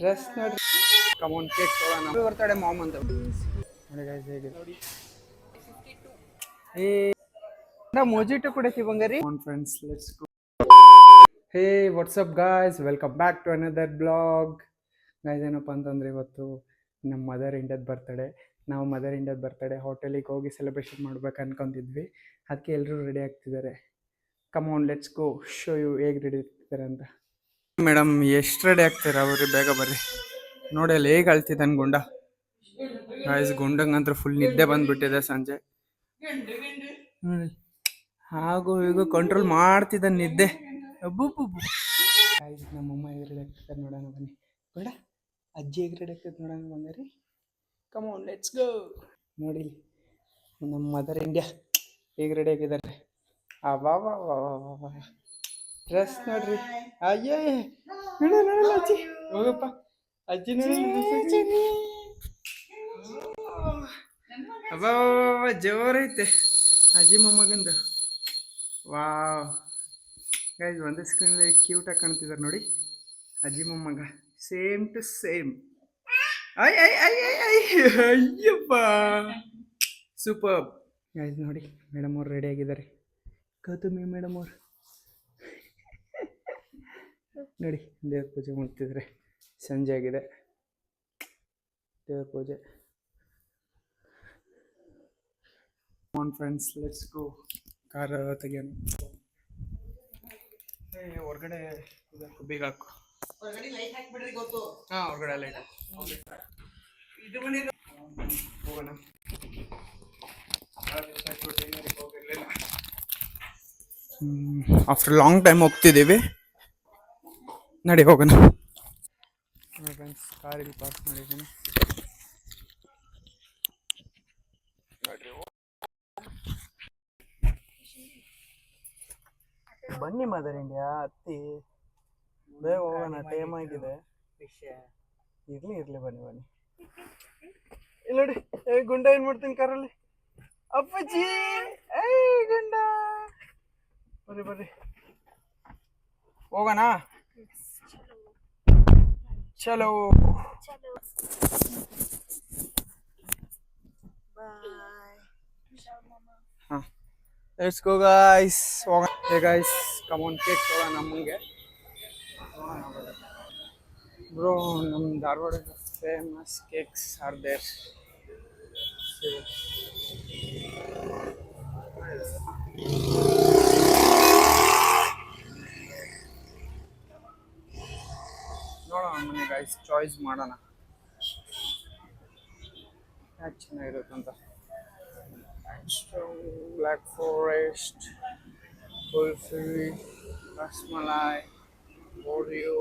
Dress ನೋಡ್ರಿ, come on cake ತೊಗೊಳೋಣ. Birthday mom ಅಂತ ನೋಡಿ ಗೈಸ್ ಹೇಗಿದೆ. ಏ ಮೋಜಿಟೋ ಕುಡಿತೀವಿ ಬಂಗಾರಿ. On friends let's go. Hey what's up guys, welcome back to another blog. Guys ಏನಪ್ಪ ಅಂತಂದರೆ ಇವತ್ತು ನಮ್ಮ ಮದರ್ ಇಂಡಿಯಾದ ಬರ್ತಡೇ. ನಾವು ಮದರ್ ಇಂಡಿಯಾದ ಬರ್ತಡೇ ಹೋಟೆಲಿಗೆ ಹೋಗಿ ಸೆಲೆಬ್ರೇಷನ್ ಮಾಡ್ಬೇಕು ಅನ್ಕೊಂಡಿದ್ವಿ. ಅದಕ್ಕೆ ಎಲ್ಲರೂ ರೆಡಿ ಆಗ್ತಿದ್ದಾರೆ. Come on let's go show you ಹೇಗೆ ರೆಡಿ ಆಗ್ತಿದ್ದಾರೆ ಅಂತ. ಮೇಡಮ್ ಎಷ್ಟು ರೆಡಿ ಆಗ್ತೀರಾ ಅವ್ರಿ, ಬೇಗ ಬರ್ರಿ. ನೋಡಿ ಅಲ್ಲಿ ಹೇಗೆ ಅಳ್ತಿದ್ದಾನೆ ಗುಂಡ. ಗಾಯ್ಸ್ ಗುಂಡಂಗಂತ್ರ ಫುಲ್ ನಿದ್ದೆ ಬಂದ್ಬಿಟ್ಟಿದೆ ಸಂಜೆ. ನೋಡಿ ಹಾಗೂ ಹೀಗೂ ಕಂಟ್ರೋಲ್ ಮಾಡ್ತಿದ್ದಾನೆ ನಿದ್ದೆ. ಅಬ್ಬುಬ್ಬು ಗಾಯ್ಸ್ ನಮ್ಮಮ್ಮ ಹೇಗೆ ರೆಡಿ ಆಗ್ತಿದ್ದಾರೆ ನೋಡೋಣ ಬನ್ನಿ. ಬೇಡ ಅಜ್ಜಿ ಹೇಗೆ ರೆಡಿ ಆಗ್ತದೆ ನೋಡೋಣ ಬಂಗಾರಿ. ಕಮೋನ್ ಲೆಟ್ಸ್ ಗೋ. ನೋಡಿ ನಮ್ಮ ಮದರ್ ಇಂಡಿಯಾ ಹೇಗೆ ರೆಡಿ ಆಗಿದ್ದಾರೆ. ಅವಾ ಡ್ರೆಸ್ ನೋಡ್ರಿ. ಅಯ್ಯೇ ನೋಡಲ್ಲ ಅಜ್ಜಿ, ಹೋಗಪ್ಪ ಅಜ್ಜಿ ನೋಡಿ. ಅಬ್ಬಾ ಜೋರೈತೆ ಅಜ್ಜಿ ಮೊಮ್ಮಗಂದು. ವಾವ್ ಗೈಸ್ ಒಂದೇ ಸ್ಕ್ರೀನಲ್ಲಿ ಕ್ಯೂಟಾಗಿ ಕಾಣ್ತಿದ್ದಾರೆ ನೋಡಿ ಅಜ್ಜಿ ಮೊಮ್ಮಗ, ಸೇಮ್ ಟು ಸೇಮ್. ಅಯ್ಯಪ್ಪ ಸೂಪರ್ ಗೈಸ್. ನೋಡಿ ಮೇಡಮ್ ಅವ್ರು ರೆಡಿ ಆಗಿದ್ದಾರೆ. ಗೌತಮಿ ಮೇಡಮ್ ಅವ್ರು ನೋಡಿ ದೇವ್ರ ಪೂಜೆ ಮಾಡ್ತಿದ್ದಾರೆ. ಸಂಜೆ ಆಗಿದೆ, ದೇವ್ರ ಪೂಜೆ. On friends let's go. Car ತೆಗಿಯೋಣ. ಹೊರಗಡೆ ಇದಕ್ಕೂ ಬೇಗ ಹಾಕು. ಹಾಂ ಹೊರಗಡೆ ಲೈಟ್ ಹೋಗೋಣ. ಆಫ್ಟರ್ ಲಾಂಗ್ ಟೈಮ್ ಹೋಗ್ತಿದ್ದೀವಿ, ನಡಿ ಹೋಗೋಣ. ಫ್ರೆಂಡ್ಸ್ ಕಾರ್ ಇಲ್ಲಿ ಪಾರ್ಕ್ ಮಾಡಿದ್ದೀನಿ. ಬನ್ನಿ ಮದರ್ ಇಂಡಿಯಾ ಹತ್ತಿ, ಬೇಗ ಹೋಗೋಣ, ಟೈಮ್ ಆಗಿದೆ. ಇರ್ಲಿ ಬನ್ನಿ ಬನ್ನಿ. ಇಲ್ಲಿ ನೋಡಿ ಗುಂಡ ಏನ್ ಮಾಡ್ತೀನಿ ಕಾರಲ್ಲಿ. ಅಪ್ಪಾಜಿ ಗುಂಡ ಬರ್ರಿ ಹೋಗೋಣ. ಚಲೋ ಹಾಂ let's go guys. Hey guys come on cake ತೊಗೊಳ್ಳೋಣ ನಮ್ಮಂಗೆ. ಬ್ರೋ ನಮ್ಮ Dharwad famous cakes are there. ನೋಡೋಣ ಬನ್ನಿ ಗೈಸ್, ಚಾಯ್ಸ್ ಮಾಡೋಣ ಯಾಕೆ ಚೆನ್ನಾಗಿರುತ್ತಂತ. Black forest, kulfi, rasmalai, Oreo,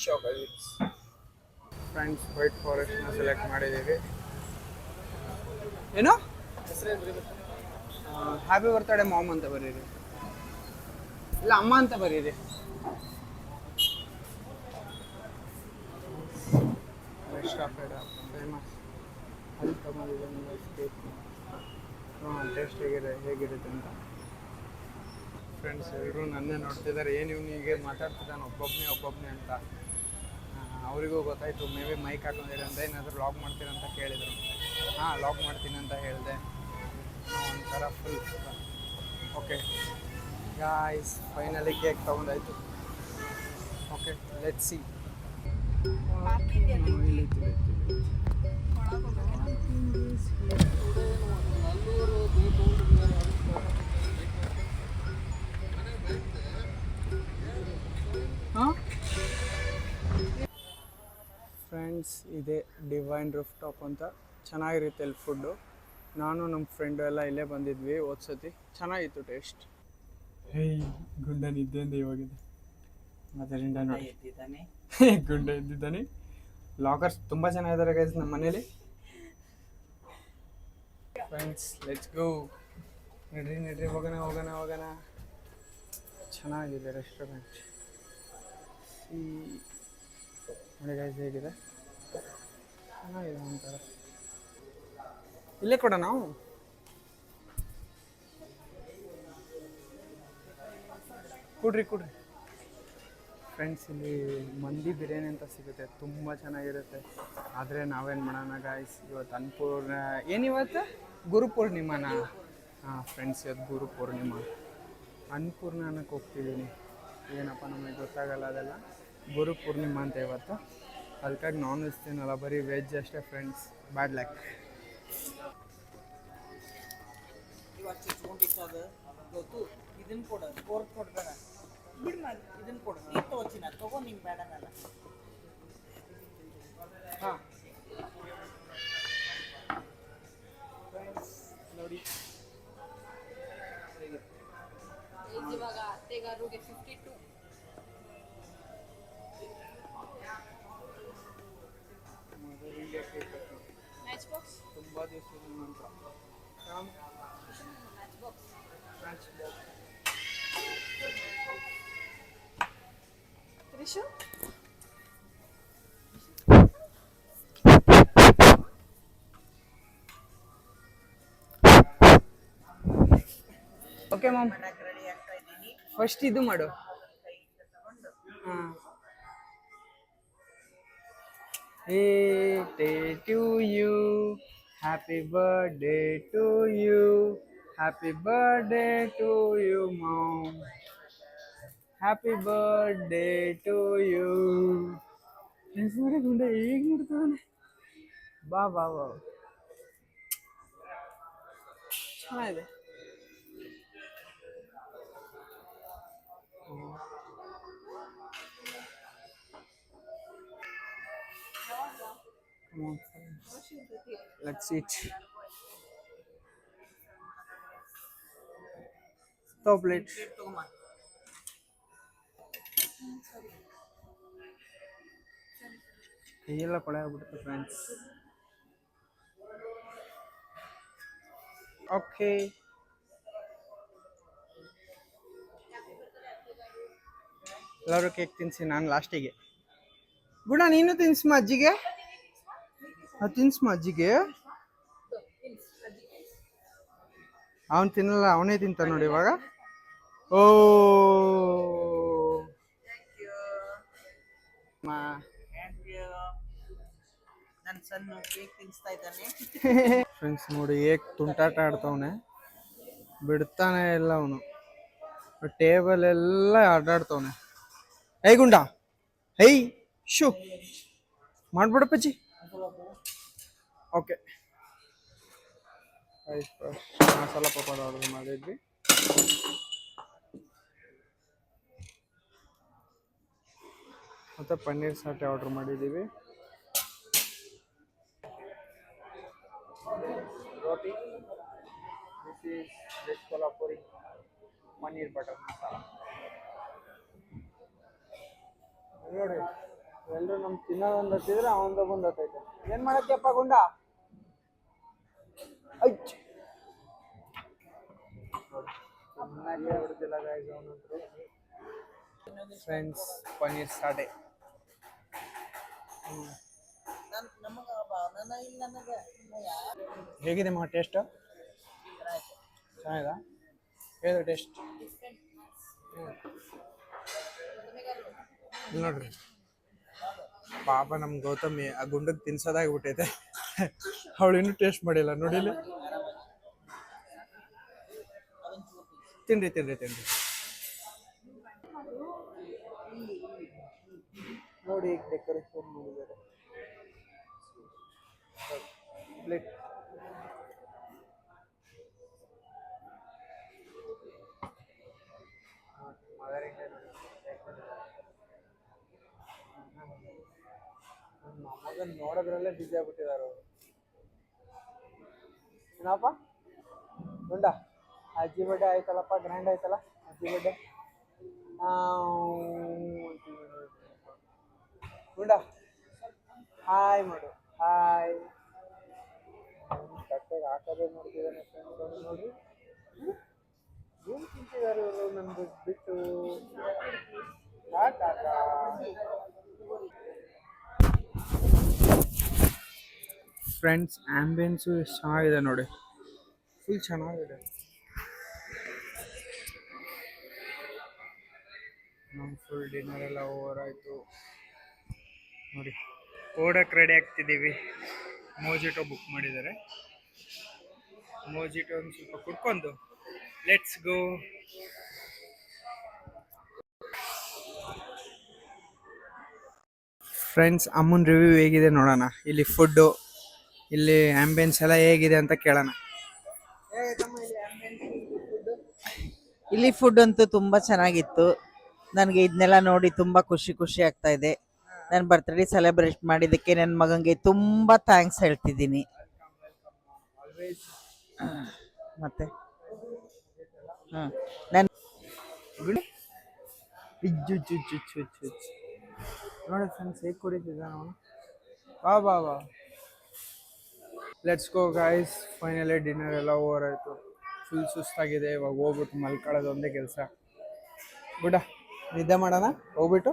chocolates. Friends white ಫಾರೆಸ್ಟ್ನ ಸೆಲೆಕ್ಟ್ ಮಾಡಿದ್ದೀವಿ. ಏನು ಹ್ಯಾಪಿ ಬರ್ತಡೇ ಮಾಮ್ ಅಂತ ಬರೀರಿ, ಇಲ್ಲ ಅಮ್ಮ ಅಂತ ಬರೀರಿ. ಫೇಮಸ್ ಅಲ್ಲಿ ತಗೊಂಡಿದ್ದೀನಿ ಕೇಕ್. ಟೇಸ್ಟ್ ಹೇಗಿರುತ್ತೆ ಅಂತ. ಫ್ರೆಂಡ್ಸ್ ಎಲ್ಲರೂ ನನ್ನೇ ನೋಡ್ತಿದ್ದಾರೆ, ಏನು ಇವನು ಹೀಗೆ ಮಾತಾಡ್ತಿದ್ದಾನೆ ಒಬ್ಬೊಬ್ಬನೇ ಅಂತ. ಅವರಿಗೂ ಗೊತ್ತಾಯಿತು, ಮೇ ಬಿ ಮೈಕ್ ಹಾಕೊಂಡಿರಿ ಅಂತ. ಏನಾದರೂ ಲಾಗ್ ಮಾಡ್ತೀರಂತ ಕೇಳಿದರು. ಹಾಂ ಲಾಗ್ ಮಾಡ್ತೀನಿ ಅಂತ ಹೇಳಿದೆ. ಒಂಥರ full okay guys, finally cake ತೊಗೊಂಡಾಯ್ತು. Okay let's see. ಫ್ರೆಂಡ್ಸ್ ಇದೆ ಡಿವೈನ್ ರೂಫ್ ಟಾಪ್ ಅಂತ, ಚೆನ್ನಾಗಿರುತ್ತೆ ಇಲ್ಲಿ ಫುಡ್ಡು. ನಾನು ನಮ್ಮ ಫ್ರೆಂಡು ಎಲ್ಲ ಇಲ್ಲೇ ಬಂದಿದ್ವಿ ಓದ್ಸತಿ, ಚೆನ್ನಾಗಿತ್ತು ಟೇಸ್ಟ್. ಹೇಯ್ ಗುಂಡ ನಿದ್ದೆಯಿಂದ ಇವಾಗಿದೆ ಅದರಿಂದ ನೋಡಿ ಗುಂಡ ಎದ್ದಿದ್ದಾನೆ. ಲಾಗರ್ಸ್ ತುಂಬ ಜನ ಇದ್ದಾರೆ ಗೈಸ್ ನಮ್ಮ ಮನೇಲಿ. ಫ್ರೆಂಡ್ಸ್ ಲೆಟ್ಸ್ ಗೋ. ನಡ್ರಿ ಹೋಗೋಣ. ಚೆನ್ನಾಗಿದೆ ರೆಸ್ಟೋರೆಂಟ್. ನೋಡಿ ಗೈಸ್ ಹೇಗಿದೆ, ಚೆನ್ನಾಗಿದೆ ಒಂಥರ. ಇಲ್ಲೇ ಕೊಡ ನಾವು. ಕುಡ್ರಿ ಕುಡ್ರಿ ಫ್ರೆಂಡ್ಸ್. ಇಲ್ಲಿ ಮಂದಿ ಬಿರಿಯಾನಿ ಅಂತ ಸಿಗುತ್ತೆ, ತುಂಬ ಚೆನ್ನಾಗಿರುತ್ತೆ. ಆದರೆ ನಾವೇನು ಮಾಡೋಣ ಗಾಯ್ಸ್, ಇವತ್ತು ಅನ್ನಪೂರ್ಣ ಏನಿವತ್ತು ಗುರುಪೂರ್ಣಿಮಾನ. ಹಾಂ ಫ್ರೆಂಡ್ಸ್, ಇವತ್ತು ಗುರುಪೂರ್ಣಿಮಾ. ಅನ್ನಪೂರ್ಣಕ್ಕೆ ಹೋಗ್ತಿದ್ದೀನಿ. ಏನಪ್ಪ ನಮಗೆ ಗೊತ್ತಾಗಲ್ಲ ಅದೆಲ್ಲ. ಗುರುಪೂರ್ಣಿಮಾ ಅಂತ ಇವತ್ತು, ಅದಕ್ಕಾಗಿ ನಾನ್ ವೆಜ್ ತಿನ್ನಲ್ಲ, ಬರೀ ವೆಜ್ ಅಷ್ಟೇ ಫ್ರೆಂಡ್ಸ್. Bad luck. ಇದನ್ನ ಕೊಡ ಕೋರ್ಟ್ ಕೊಡ್ಬೇಡ ಬಿಡ್ ಮಾಡಿ ಇದನ್ನ ಕೊಡು ನೀ ತಗೋಚಿನ ತಗೋ ನಿಂಗೆ ಬೇಡನಲ್ಲ. ಹಾಂ ನೋಡಿ ಇವಾಗ ಅತ್ತೆಗಾರಿಗೆ 52. ಮ್ಯಾಚ್ ಬಾಕ್ಸ್ ತುಂಬ ದಿವಸದ ನಂತರ match box Rishu okay ma'am. Ready ಆಗ್ತಾ ಇದ್ದೀನಿ. ಫಸ್ಟ್ ಇದು ಮಾಡು. ಕೈಯಿಂದ ತಗೊಂಡು ಹಾಂ. Birthday to you, happy birthday to you, happy birthday to you mom, happy birthday to you. ಹೆಸರು ಗುಂಡ ಹೇಗೆ ಮಾಡ್ತಾನೆ, ಬಾ ಬಾ ಬಾ, ಚೆನ್ನಾಗಿದೆ. Come on, friends. Let's eat. Stop late. ತಗೊಂಬ. ಕೈಯೆಲ್ಲ ಕೊಳೆ ಆಗ್ಬಿಡುತ್ತೆ ಫ್ರೆಂಡ್ಸ್. ಓಕೆ, ಎಲ್ಲರೂ ಕೇಕ್ ತಿನ್ನಿಸಿ, ನಾನು ಲಾಸ್ಟಿಗೆ. ಗುಣ ನೀನು ತಿನ್ಸಮ್ಮ ಅಜ್ಜಿಗೆ, ತಿನ್ಸಮ್ಮ ಅಜ್ಜಿಗೆ. ಅವನು ತಿನ್ನಲ್ಲ, ಅವನೇ ತಿಂತ ನೋಡಿ ಇವಾಗ. ಓ ಥ್ಯಾಂಕ್ ಯು. ನನ್ನ ಸಣ್ಣ ಕೇಕ್ ತಿನ್ನಿಸ್ತಾ ಇದ್ದಾನೆ. ಫ್ರೆಂಡ್ಸ್ ನೋಡಿ, ಹೇಗೆ ತುಂಟಾಟ ಆಡ್ತವನೆ, ಬಿಡ್ತಾನೆ ಇಲ್ಲ ಅವನು. ಟೇಬಲ್ ಎಲ್ಲ ಆಟಾಡ್ತವನೆ. ಹೈ ಗುಂಡ, ಹೈ ಶೂ ಮಾಡ್ಬಿಡಪ್ಪಜ್ಜಿ. ಓಕೆ, ಮಸಾಲ ಪಕೋಡ ಆರ್ಡರ್ ಮಾಡಿದ್ವಿ. ಮತ್ತು ಪನ್ನೀರ್ ಸಾಟೆ ಆರ್ಡರ್ ಮಾಡಿದ್ದೀವಿ. Roti, this is veg Kolhapuri paneer butter masala. ನೋಡಿ, ಎಲ್ಲರೂ ನಮ್ಮ ತಿನ್ನೋದೊಂದು ಹತ್ತಿದ್ರೆ ಅವನದು ಬಂದು ಹತ್ತೈತೆ. ಏನು ಮಾಡತ್ತೆಪ್ಪ ಗುಂಡ? ಐಚ್ ಚೆನ್ನಾಗೇ ಹೊಡೆದಿಲ್ಲ ಗಾಯ್ಸ್ ಅವನಂತರು. ಫ್ರೆಂಡ್ಸ್, ಪನ್ನೀರ್ ಸಾಟೆ. ನಮಗೆ ನನ್ನ ಇಲ್ಲ ನನಗೆ ಹೇಗಿದೆ ಮಾ ಟೇಸ್ಟ್? ಚೆನ್ನಾಗಿದೆ. ಹೇಗಿದೆ ಟೇಸ್ಟ್? ನೋಡ್ರಿ ಪಾಪ ನಮ್ಮ ಗೌತಮಿ ಆ ಗುಂಡಕ್ಕೆ ತಿನ್ಸೋದಾಗ್ಬಿಟ್ಟೈತೆ. ಅವಳು ಇನ್ನೂ ಟೇಸ್ಟ್ ಮಾಡಿಲ್ಲ ನೋಡಿಲ್ಲ. ತಿನ್ರಿ ತಿನ್ರಿ ತಿನ್ರಿ. ನೋಡಿ ಈಗ ಡೆಕೋರೇಷನ್ ಮಾಡಿದ್ದಾರೆ. ಪ್ಲೇಟ್ ಮಗನ್ ನೋಡೋದ್ರಲ್ಲೇ ಬಿಸಿ ಆಗ್ಬಿಟ್ಟಿದ್ದಾರೆ ಅವರು. ಏನಪ್ಪ ಗುಂಡ, ಅಜ್ಜಿ ಬರ್ಡೇ ಆಯ್ತಲ್ಲಪ್ಪ, ಗ್ರ್ಯಾಂಡ್ ಆಯ್ತಲ್ಲ ಅಜ್ಜಿ ಬರ್ಡೇ. ಗುಂಡ ಹಾಯ್ ಮಾಡು, ಹಾಯ್. ತಟ್ಟೆಗೆ ಹಾಕೋದೇ ನೋಡ್ತಿದ್ದಾನೆ ಫ್ರೆಂಡ್ಸ್. ನೋಡಿ ಏನು ತಿಂತಿದ್ದಾರೆ ಇವರು ನಮ್ದು ಬಿಟ್ಟು. ಫ್ರೆಂಡ್ಸ್, ಆಂಬಿಯನ್ಸು ಎಷ್ಟು ಚೆನ್ನಾಗಿದೆ ನೋಡಿ, ಫುಲ್ ಚೆನ್ನಾಗಿದೆ. ನಮ್ಮ ಫುಲ್ ಡಿನ್ನರ್ ಎಲ್ಲ ಓವರ್ ಆಯಿತು ನೋಡಿ. ಓಡಕ್ಕೆ ರೆಡಿ ಆಗ್ತಿದ್ದೀವಿ. ಮೋಜಿಟೋ ಬುಕ್ ಮಾಡಿದ್ದಾರೆ. ಮೋಜಿಟೋ ಒಂದು ಸ್ವಲ್ಪ ಕುಡ್ಕೊಂಡು ಲೆಟ್ಸ್ ಗೋ. ಫ್ರೆಂಡ್ಸ್, ಅಮ್ಮನ ರಿವ್ಯೂ ಹೇಗಿದೆ ನೋಡೋಣ. ಇಲ್ಲಿ ಫುಡ್ಡು, ಇಲ್ಲಿ ಆ್ಯಂಬಿಯನ್ಸ್ ಎಲ್ಲ ಹೇಗಿದೆ ಅಂತ ಕೇಳೋಣ. ಇಲ್ಲಿ ಫುಡ್ ಅಂತೂ ತುಂಬ ಚೆನ್ನಾಗಿತ್ತು. ನನಗೆ ಇದನ್ನೆಲ್ಲ ನೋಡಿ ತುಂಬ ಖುಷಿ ಆಗ್ತಾ ಇದೆ. ನನ್ನ ಬರ್ತ್ಡೇ ಸೆಲೆಬ್ರೇಟ್ ಮಾಡಿದ್ದಕ್ಕೆ ನನ್ನ ಮಗನಿಗೆ ತುಂಬ ಥ್ಯಾಂಕ್ಸ್ ಹೇಳ್ತಿದ್ದೀನಿ. ಮತ್ತೆ ನನ್ನ ನೋಡಿ ಫ್ರೆಂಡ್ಸ್ ಹೇಗೆ ಕುಡಿತಿದ್ದ ಅವನು. ಬಾ let's go guys. Finally dinner ಎಲ್ಲ ಓವರ್ ಆಯಿತು. ಫುಲ್ ಸುಸ್ತಾಗಿದೆ. ಇವಾಗ ಹೋಗ್ಬಿಟ್ಟು ಮಲ್ಕೊಳ್ಳೋದು ಒಂದೇ ಕೆಲಸ. ಗುಡ ನಿದ್ದೆ ಮಾಡೋಣ ಹೋಗ್ಬಿಟ್ಟು.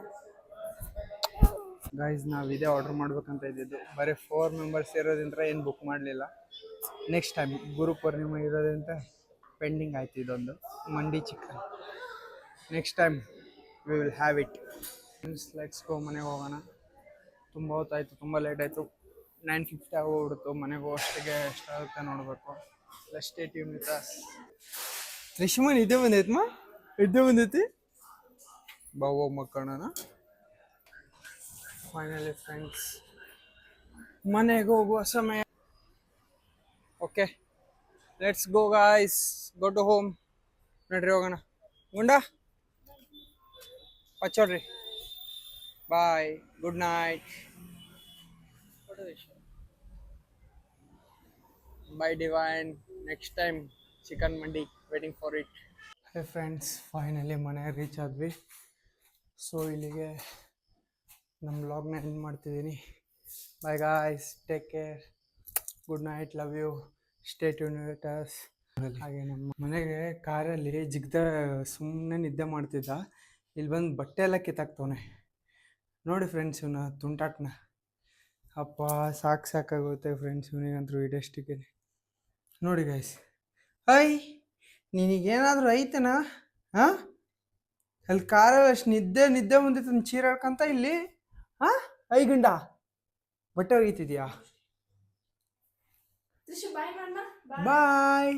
ಗೈಸ್, ನಾವು ಇದೇ ಆರ್ಡ್ರ್ ಮಾಡ್ಬೇಕಂತ ಇದ್ದಿದ್ದು. ಬರೀ 4 ಮೆಂಬರ್ಸ್ ಇರೋದ್ರಿಂದ ಏನು ಬುಕ್ ಮಾಡಲಿಲ್ಲ. ನೆಕ್ಸ್ಟ್ ಟೈಮ್ ಗುರು ಪೂರ್ಣಿಮೆ ಇರೋದ್ರಿಂದ ಪೆಂಡಿಂಗ್ ಆಯ್ತು ಇದೊಂದು ಮಂಡಿ chicken. Next time we will have it. Let's go. ಮನೆಗೆ ಹೋಗೋಣ. ತುಂಬ ಹೊತ್ತಾಯಿತು, ತುಂಬ ಲೇಟ್ ಆಯಿತು. 9:50 ಆಗೋಗ್ಬಿಡ್ತು. ಮನೆಗೆ ಹೋಗೋಷ್ಟಿಗೆ ಎಷ್ಟಾಗುತ್ತೆ ನೋಡಬೇಕು. Stay tune with us. ರಿಶ್ಮನ್ ಇದ್ದೇ ಬಂದೈತಿ. ಬಾವು ಮಕ್ಕಳನ್ನ. ಫೈನಲಿ ಫ್ರೆಂಡ್ಸ್, ಮನೆಗೆ ಹೋಗುವ ಸಮಯ. Okay, let's go guys. Go to home. ನಡ್ರಿ ಹೋಗೋಣ. ಗುಂಡ ಪಚ್ಚೋಡ್ರಿ. Bye, good night. Bye Divine. Next time chicken mandi, waiting for it. Hey friends, finally ಮನೆ ರೀಚ್ ಆದ್ವಿ. ಸೊ ಇಲ್ಲಿಗೆ ನಮ್ಮ ವ್ಲಾಗ್ನ ಎಂಡ್ ಮಾಡ್ತಿದ್ದೀನಿ. Bye guys, take care, good night, love you, stay tune with us. ಹಾಗೆ ನಮ್ಮ ಮನೆಗೆ ಕಾರಲ್ಲಿ ಜಿಗ್ದ ಸುಮ್ಮನೆ ನಿದ್ದೆ ಮಾಡ್ತಿದ್ದ. ಇಲ್ಲಿ ಬಂದು ಬಟ್ಟೆ ಎಲ್ಲ ಕಿತ್ತಾಕ್ತವನೆ ನೋಡಿ ಫ್ರೆಂಡ್ಸ್. ಇವನ ತುಂಟಾಟನ ಅಪ್ಪ ಸಾಕಾಗುತ್ತೆ ಫ್ರೆಂಡ್ಸ್. ಇವನಿಗಂತೂ ಇದಷ್ಟಿಗೆ ನೋಡಿ ಗೈಸ್. ನಿನಗೇನಾದರೂ ಐತನಾ? ಹಾಂ, ಅಲ್ಲಿ ಕಾರಲ್ಲಿ ಅಷ್ಟು ನಿದ್ದೆ ಬಂದಿತ್ತು ಚೀರಾಡ್ಕಂತ. ಇಲ್ಲಿ ಗಂಡ ಬಟ್ಟೆ ಒಗಿತಿದ್ಯಾ? Bye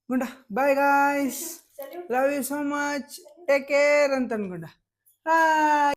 Gunda. Bye guys, love you so much, take care ಅಂತ ಅನ್ಕೊಂಡ. ಹಾಯ್.